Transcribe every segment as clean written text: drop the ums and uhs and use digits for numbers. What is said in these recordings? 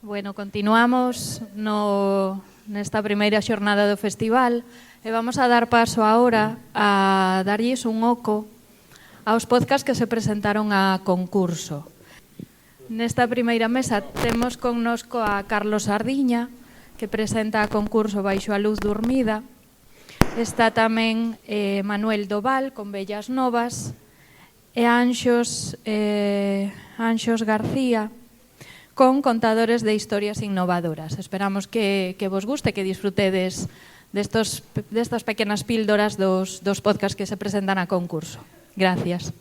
Bueno, continuamos nesta primeira xornada do festival e vamos a dar paso agora a darlles un oco aos podcasts que se presentaron a concurso. Nesta primeira mesa temos connosco a Carlos Sardiña, que presenta a concurso Baixo a luz dormida. Está tamén Manuel Doval, con Vellas Novas, e Anxos García, con Contadores de Historias Innovadoras. Esperamos que vos guste, que disfrutedes destas pequenas píldoras dos podcasts que se presentan a concurso. Gracias.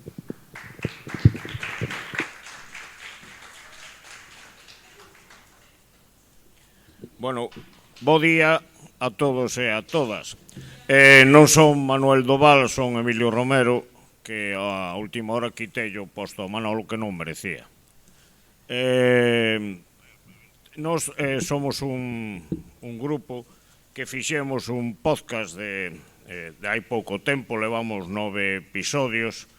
Bueno, bo día a todos e a todas. Non son Manuel Doval, son Emilio Romero, que a última hora quitei o posto a Manolo que non merecía. Nos somos un grupo que fixemos un podcast de hai pouco tempo, levamos 9 episodios.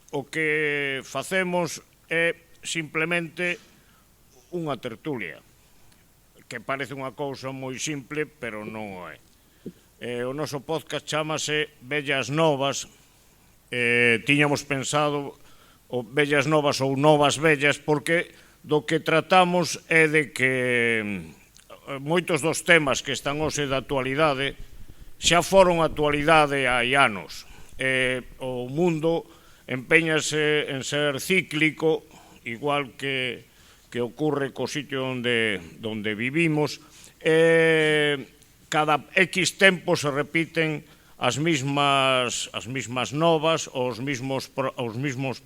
O que facemos é simplemente unha tertulia, que parece unha cousa moi simple, pero non o é. O noso podcast chamase Vellas Novas. Tiñamos pensado o Vellas Novas ou Novas Vellas, porque do que tratamos é de que moitos dos temas que están hoxe da actualidade xa foron actualidade hai anos. O mundo empeñase en ser cíclico, igual que ocurre co sitio onde vivimos. Cada X tempo se repiten as mismas novas, os mismos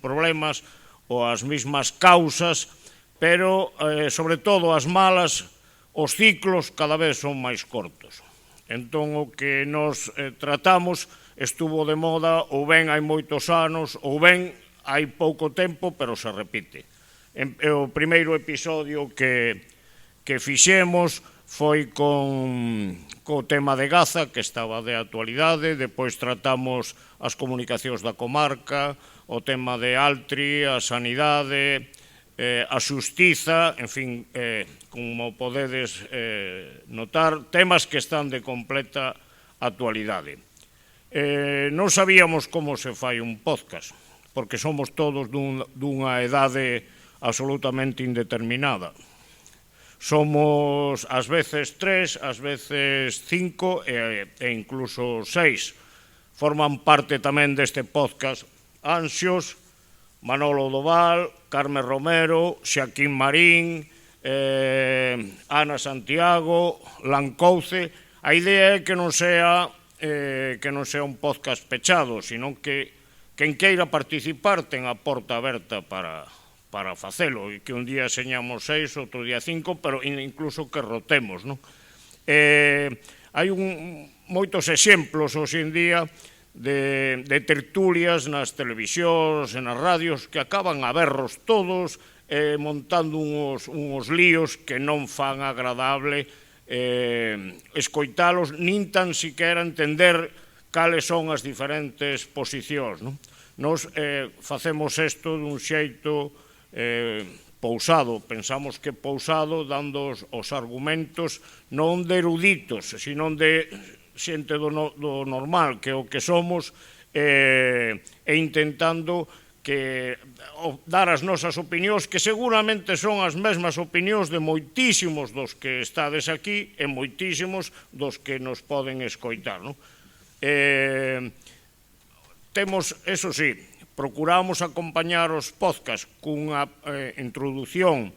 problemas ou as mismas causas, pero, sobre todo, as malas, os ciclos cada vez son máis cortos. Entón, o que nos tratamos estuvo de moda ou ben hai moitos anos, ou ben hai pouco tempo, pero se repite. O primeiro episodio que fixemos foi co tema de Gaza, que estaba de actualidade. Depois tratamos as comunicacións da comarca, o tema de Altri, a sanidade, a xustiza, en fin, como podedes notar, temas que están de completa actualidade. Non sabíamos como se fai un podcast, porque somos todos dunha edade absolutamente indeterminada. Somos ás veces 3, ás veces 5 e incluso 6. Forman parte tamén deste podcast Anxos, Manolo Doval, Carmen Romero, Xaquín Marín, Ana Santiago, Lancouce. A idea é que non sea un podcast pechado, sino que quen queira participar ten a porta aberta para facelo, e que un día señamos 6, outro día 5, pero incluso que rotemos, non? Hai moitos exemplos hoxe en día de tertulias nas televisións e nas radios que acaban a berros todos, montando uns líos que non fan agradable escoitalos, nin tan siquiera entender cales son as diferentes posicións, non? Nos facemos isto dun xeito pousado, pensamos que pousado, dando os argumentos non de eruditos, sino de xente do normal, que é o que somos, e intentando dar as nosas opinións, que seguramente son as mesmas opinións de moitísimos dos que estades aquí e moitísimos dos que nos poden escoitar, non? Temos, eso sí, procuramos acompañar os podcasts cunha introdución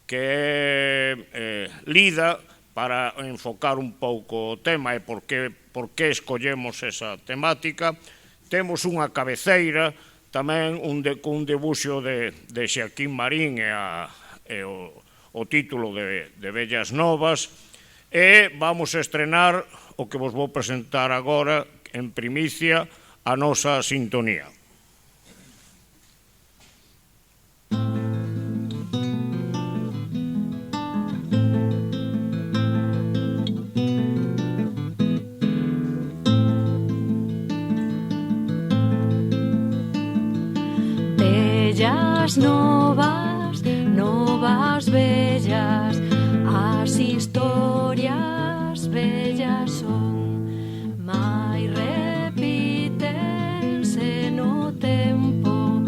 que é lida para enfocar un pouco o tema e por que escollemos esa temática. Temos unha cabeceira, tamén cun debuxo de Xaquín Marín e o título de Vellas Novas, e vamos a estrenar o que vos vou presentar agora en primicia, a nosa sintonía. Vellas novas, novas historias bellas son, mais repítense no tempo,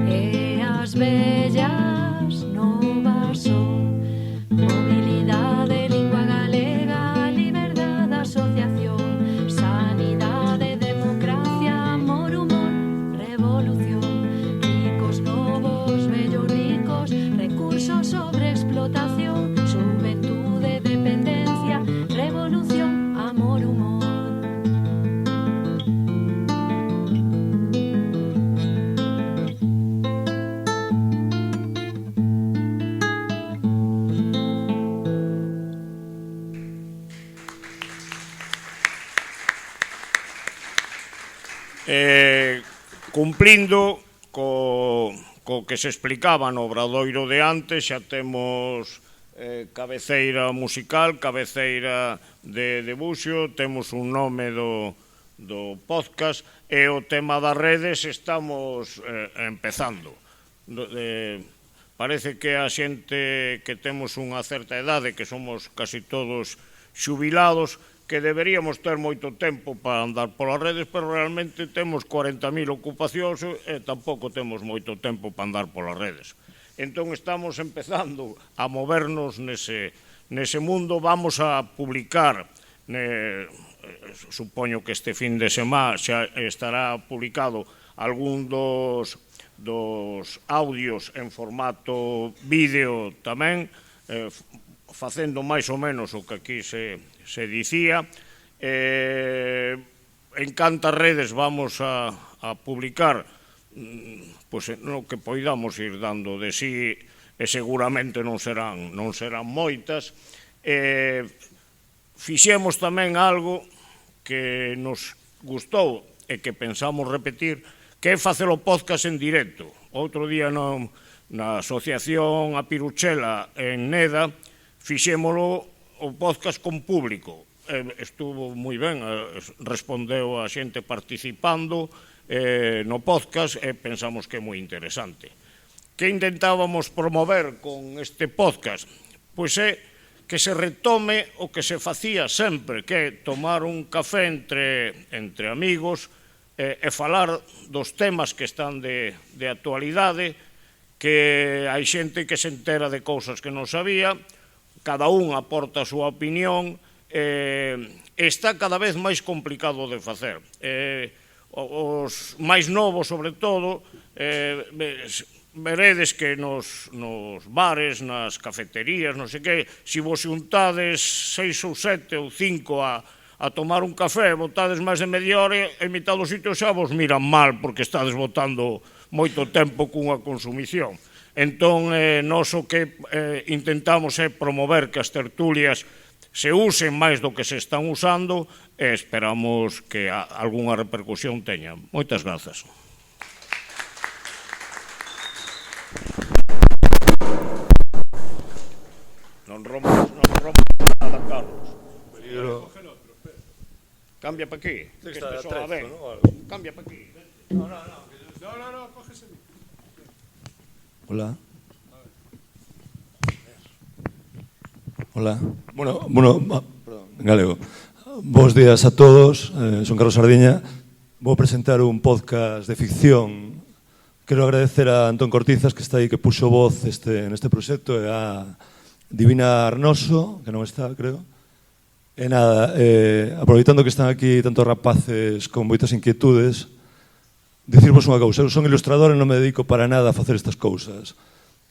e as bellas novas son mobilidade, lingua galega, liberdade, asociación, sanidade, democracia, amor, humor, revolución, ricos, novos, bellos, ricos, recursos sobre explotación, juventude, dependencia, revolución, amor, humor. Cumplindo co que se explicaba no obradoiro de antes, xa temos cabeceira musical, cabeceira de debuxo, temos un nome do podcast e o tema das redes estamos empezando. Parece que a xente que temos unha certa idade, que somos casi todos xubilados, que deberíamos ter moito tempo para andar polas redes, pero realmente temos 40.000 ocupacións e tampouco temos moito tempo para andar polas redes. Entón estamos empezando a movernos nese mundo. Vamos a publicar, supoño que este fin de semana xa estará publicado algún dos audios en formato vídeo tamén, facendo máis ou menos o que aquí se dicía. En cantas redes vamos a publicar, pois no que poidamos ir dando de sí, e seguramente non serán moitas. Fixemos tamén algo que nos gustou e que pensamos repetir, que é facer o podcast en directo. Outro día na asociación A Piruchela en Neda fixémolo o podcast con público. Estuvo moi ben, respondeu a xente participando no podcast e pensamos que é moi interesante. Que intentábamos promover con este podcast? Pois é que se retome o que se facía sempre, que é tomar un café entre amigos e falar dos temas que están de actualidade, que hai xente que se entera de cousas que non sabía, cada un aporta a súa opinión, está cada vez máis complicado de facer. Os máis novos, sobre todo, veredes que nos bares, nas cafeterías, non sei que, se vos xuntades 6 ou 7 ou 5 a tomar un café, botades máis de media hora, e mitad dos sitios xa vos miran mal porque estades botando moito tempo cunha consumición. Entón, nós o que intentamos é promover que as tertulias se usen máis do que se están usando e esperamos que algunha repercusión teñan. Moitas grazas. Non rompas nada, Carlos. Cambia pa aquí, que este soa ben. Cambia pa aquí. No, cógese. Hola. Hola. Bueno, perdón, en galego. Bos días a todos, son Carlos Sardiña. Vou presentar un podcast de ficción. Quero agradecer a Antón Cortizas, que está aí, que puxo voz neste proxecto, e a Divina Arnoso, que non está, creo. E nada, aproveitando que están aquí tantos rapaces con moitas inquietudes, dicirvos unha cousa, eu son ilustrador e non me dedico para nada a facer estas cousas.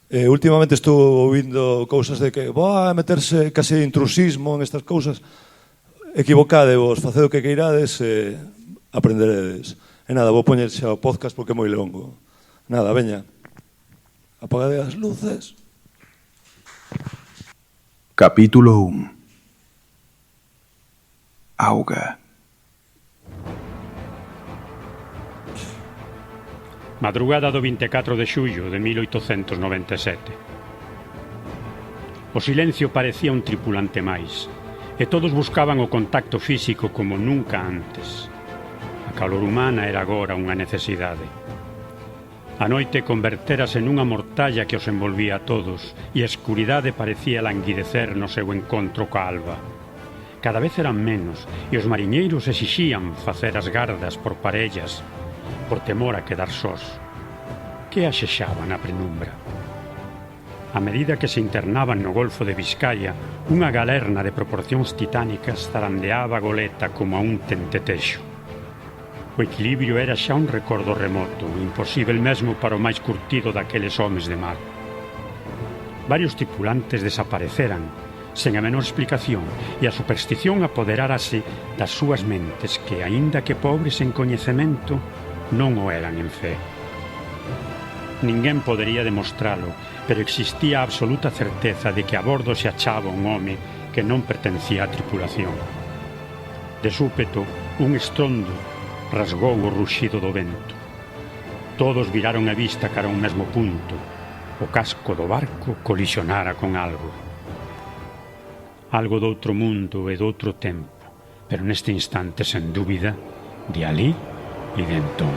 Últimamente estou ouvindo cousas de que a meterse case intrusismo en estas cousas. Equivocadevos, faced o que queirades e aprenderedes. E nada, vou poñer xa o podcast porque é moi longo. Nada, veña. Apagade as luces. Capítulo 1. Auga. Madrugada do 24 de xullo de 1897. O silencio parecía un tripulante máis, e todos buscaban o contacto físico como nunca antes. A calor humana era agora unha necesidade. A noite convertérase nunha mortal batalla que os envolvía a todos e a escuridade parecía languidecer no seu encontro coa alba. Cada vez eran menos e os mariñeiros exixían facer as gardas por parellas, por temor a quedar sós, que axexaban a penumbra. A medida que se internaban no Golfo de Vizcaya, unha galerna de proporcións titánicas zarandeaba a goleta como a un tentetexo. O equilibrio era xa un recordo remoto, imposível mesmo para o máis curtido daqueles homes de mar. Varios tripulantes desapareceran, sen a menor explicación, e a superstición apoderárase das súas mentes que, aínda que pobres en coñecemento, non o eran en fe. Ninguén podería demostralo, pero existía a absoluta certeza de que a bordo se achaba un home que non pertencía á tripulación. De súpeto, un estrondo rasgou o ruxido do vento. Todos viraron a vista cara a un mesmo punto. O casco do barco colisionara con algo. Algo doutro mundo e doutro tempo, pero neste instante, sen dúbida, de alí e de entón.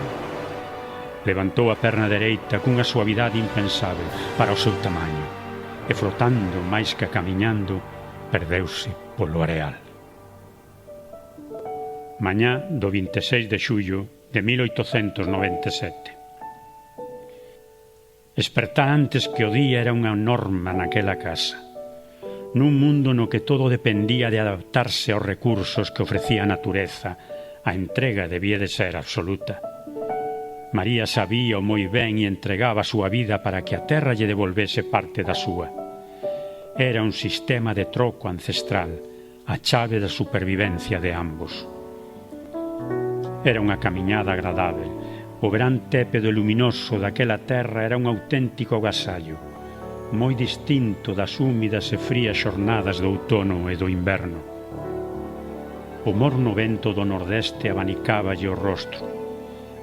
Levantou a perna dereita cunha suavidade impensável para o seu tamaño e, flotando máis que camiñando, perdeuse polo areal. Mañá do 26 de xullo de 1897. Espertar antes que o día era unha norma naquela casa. Nun mundo no que todo dependía de adaptarse aos recursos que ofrecía a natureza, a entrega debía de ser absoluta. María sabía o moi ben e entregaba a súa vida para que a terra lle devolvese parte da súa. Era un sistema de troco ancestral, a chave da supervivencia de ambos. Era unha camiñada agradável. O verán tépedo e luminoso daquela terra era un auténtico agasallo, moi distinto das húmidas e frías xornadas do outono e do inverno. O morno vento do nordeste abanicáballe o rostro,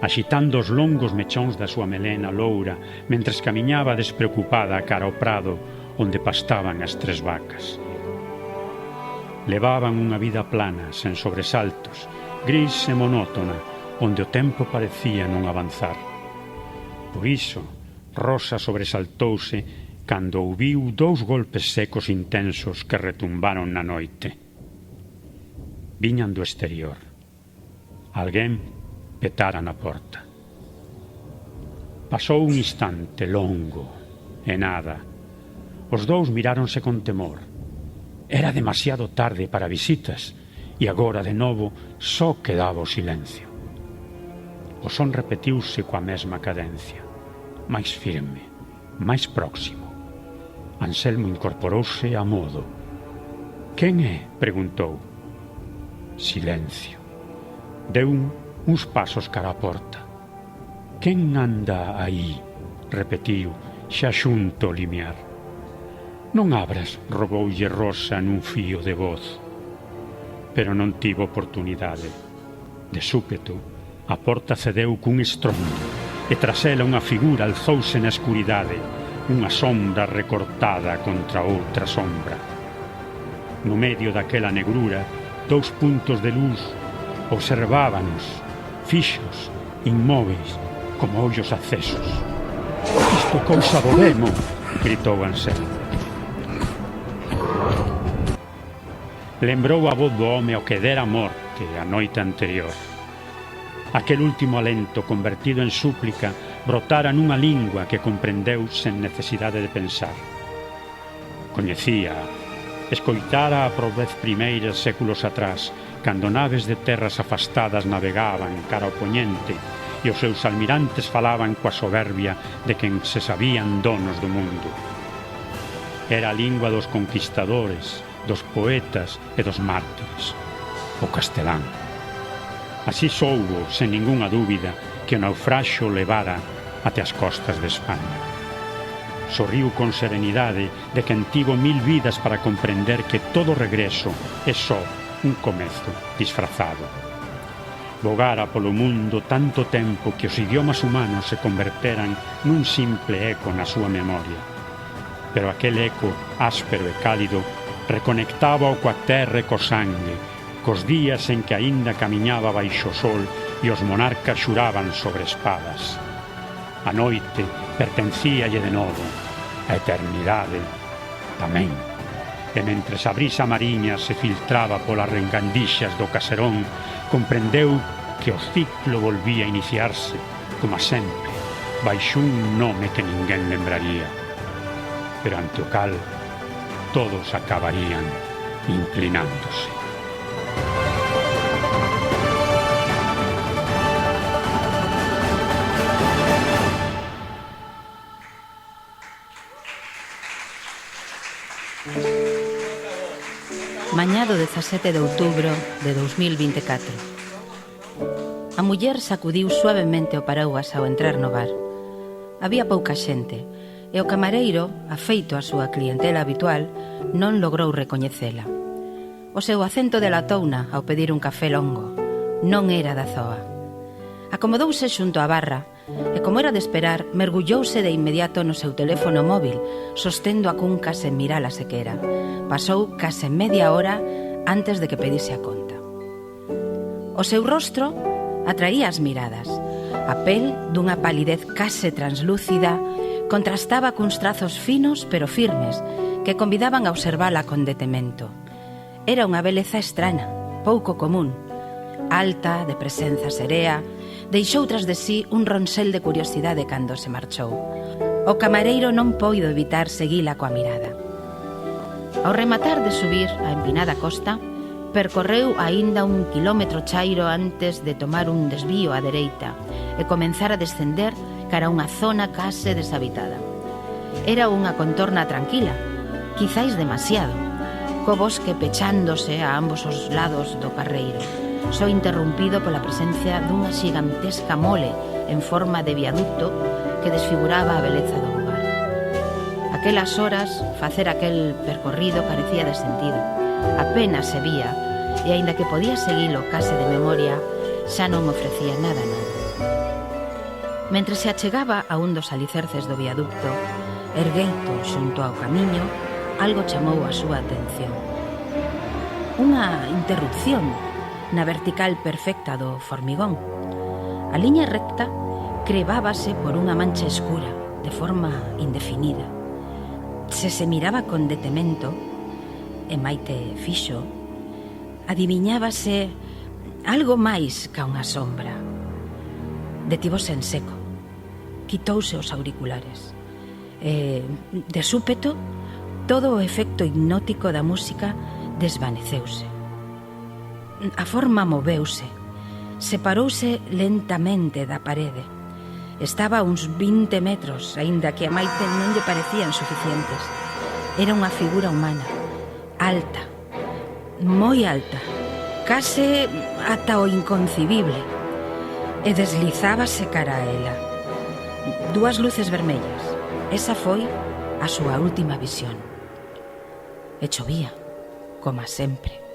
axitando os longos mechóns da súa melena loura mentres camiñaba despreocupada cara ao prado onde pastaban as 3 vacas. Levaban unha vida plana, sen sobresaltos, gris e monótona, onde o tempo parecía non avanzar. Por iso, Rosa sobresaltouse cando ouviu 2 golpes secos intensos que retumbaron na noite. Viñan do exterior. Alguén petara na porta. Pasou un instante longo e nada. Os 2 miráronse con temor. Era demasiado tarde para visitas e agora, de novo, só quedaba o silencio. O son repetiuse coa mesma cadencia, máis firme, máis próximo. Anselmo incorporouse a modo. «Quen é?», preguntou. Silencio. Deu uns pasos cara a porta. «Quen anda aí?», repetiu, xa xunto ao limiar. «Non abras», roboulle Rosa nun fío de voz. Pero non tivo oportunidade. De súpeto, a porta cedeu cun estrondo e tras ela unha figura alzouse na escuridade, unha sombra recortada contra outra sombra. No medio daquela negrura, 2 puntos de luz observábanos, fixos, inmóveis, como ollos accesos. «Isto é cousa do demo», gritou Anselmo. Lembrou a voz do home ao que dera morte a noite anterior. Aquel último alento convertido en súplica brotara nunha lingua que comprendeu sen necesidade de pensar. Coñecía, escoitara por vez primeira séculos atrás, cando naves de terras afastadas navegaban cara ao poñente e os seus almirantes falaban coa soberbia de quen se sabían donos do mundo. Era a lingua dos conquistadores, dos poetas e dos mártires, o castelán. Así soubo, sen ningunha dúbida, que o naufraxo levara até as costas de España. Sorriu con serenidade de quen tivo 1000 vidas para comprender que todo regreso é só un comezo disfrazado. Vogara polo mundo tanto tempo que os idiomas humanos se converteran nun simple eco na súa memoria. Pero aquel eco áspero e cálido reconectaba coa terra e co sangue, cos días en que aínda camiñaba baixo o sol e os monarcas xuraban sobre espadas. A noite pertencíalle de novo a eternidade tamén. E mentres a brisa mariña se filtraba polas rengandixas do caserón, comprendeu que o ciclo volvía a iniciarse, como sempre, baixo un nome que ninguén lembraría, pero ante o cal todos acabarían inclinándose. Mañá do 17 de outubro de 2024. A muller sacudiu suavemente o paraugas ao entrar no bar. Había pouca xente, e o camareiro, afeito á súa clientela habitual, non logrou recoñecela. O seu acento delatouna ao pedir un café longo. Non era da zoa. Acomodouse xunto á barra, e como era de esperar, mergullouse de inmediato no seu teléfono móvil, sostendo a cunca sen mirar a sequera. Pasou case media hora antes de que pedise a conta. O seu rostro atraía as miradas. A pel, dunha palidez case translúcida, contrastaba cuns trazos finos pero firmes que convidaban a observala con detemento. Era unha beleza estrana, pouco común. Alta, de presenza serea, deixou tras de sí un ronsel de curiosidade cando se marchou. O camareiro non poido evitar seguila coa mirada. Ao rematar de subir a empinada costa, percorreu aínda 1 quilómetro chairo antes de tomar un desvío á dereita e comenzar a descender cara a unha zona case deshabitada. Era unha contorna tranquila, quizáis demasiado, co bosque pechándose a ambos os lados do carreiro, só interrumpido pola presencia dunha xigantesca mole en forma de viaducto que desfiguraba a beleza do lugar. Aquelas horas, facer aquel percorrido carecía de sentido. Apenas se vía, e aínda que podía seguilo case de memoria, xa non ofrecía nada novo. Mentre se achegaba a un dos alicerces do viaducto, ergueito xunto ao camiño, algo chamou a súa atención. Unha interrupción na vertical perfecta do formigón. A liña recta crebábase por unha mancha escura, de forma indefinida. Se miraba con detemento, e Maite fixo, adiviñábase algo máis ca unha sombra. Detívose en seco, quitouse os auriculares, e, de súpeto, todo o efecto hipnótico da música desvaneceuse. A forma moveuse, separouse lentamente da parede. Estaba a uns 20 metros, aínda que a Maite non lle parecían suficientes. Era unha figura humana, alta, moi alta, case ata o inconcibible, e deslizábase cara a ela. 2 luces vermellas. Esa foi a súa última visión. E chovía, como sempre.